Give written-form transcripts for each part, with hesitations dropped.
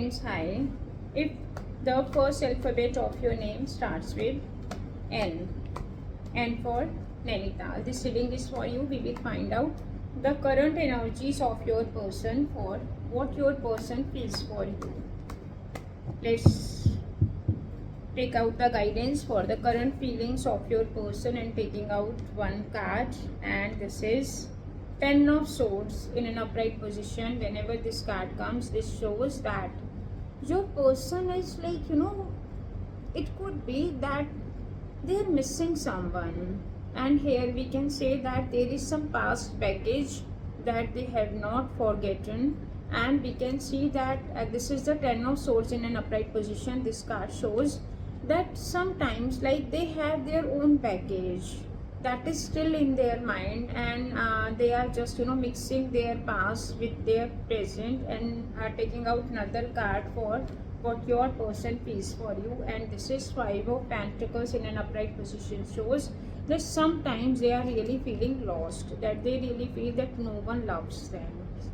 name's Hi. If the first alphabet of your name starts with N, and for Nainital, this reading is for you. We will find out the current energies of your person, for what your person feels for you. Let's take out the guidance for the current feelings of your person, and taking out one card, and this is Ten of Swords in an upright position. Whenever this card comes, this shows that your person is like, it could be that they are missing someone, and here we can say that there is some past baggage that they have not forgotten. And we can see that this is the Ten of Swords in an upright position. This card shows that sometimes like they have their own baggage that is still in their mind, and they are just mixing their past with their present, and are taking out another card for what your person feels for you. And this is Five of Pentacles in an upright position, shows that sometimes they are really feeling lost, that they really feel that no one loves them.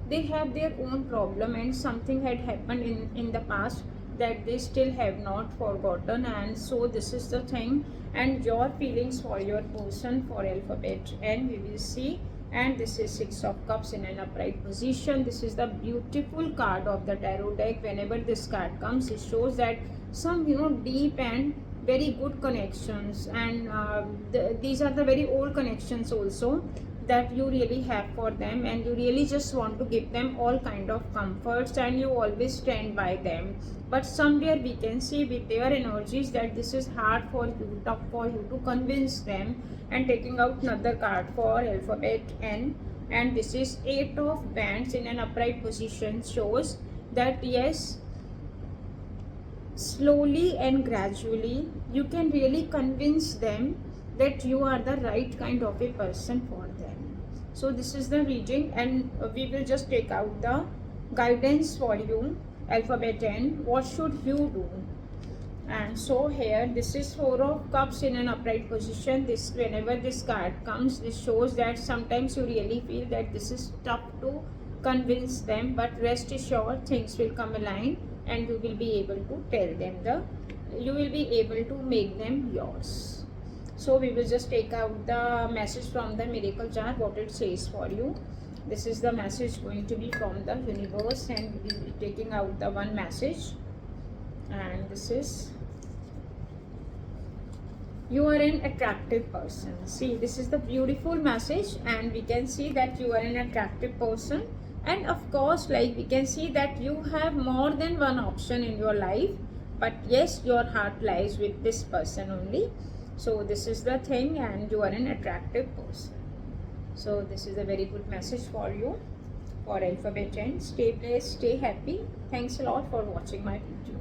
They have their own problem, and something had happened in the past that they still have not forgotten. And so this is the thing, and your feelings for your person for alphabet N, we will see. And this is Six of Cups in an upright position. This is the beautiful card of the tarot deck. Whenever this card comes, it shows that some deep and very good connections, and these are the very old connections also that you really have for them, and you really just want to give them all kind of comforts, and you always stand by them. But somewhere we can see with their energies that this is hard for you, tough for you to convince them. And taking out another card for alphabet N, and this is Eight of Wands in an upright position, shows that yes, slowly and gradually you can really convince them that you are the right kind of a person for them. So this is the reading, and we will just take out the guidance for you. Alphabet N, what should you do? And so here this is Four of Cups in an upright position. This, whenever this card comes, this shows that sometimes you really feel that this is tough to convince them, but rest assured things will come aligned, and you will be able to tell them you will be able to make them yours. So we will just take out the message from the miracle jar, what it says for you. This is the message going to be from the universe, and we will be taking out the one message. And this is, you are an attractive person. See, this is the beautiful message, and we can see that you are an attractive person. And of course, like we can see that you have more than one option in your life, but yes, your heart lies with this person only. So this is the thing, and you are an attractive person. So this is a very good message for you for alphabet N. Stay blessed, stay happy. Thanks a lot for watching my video.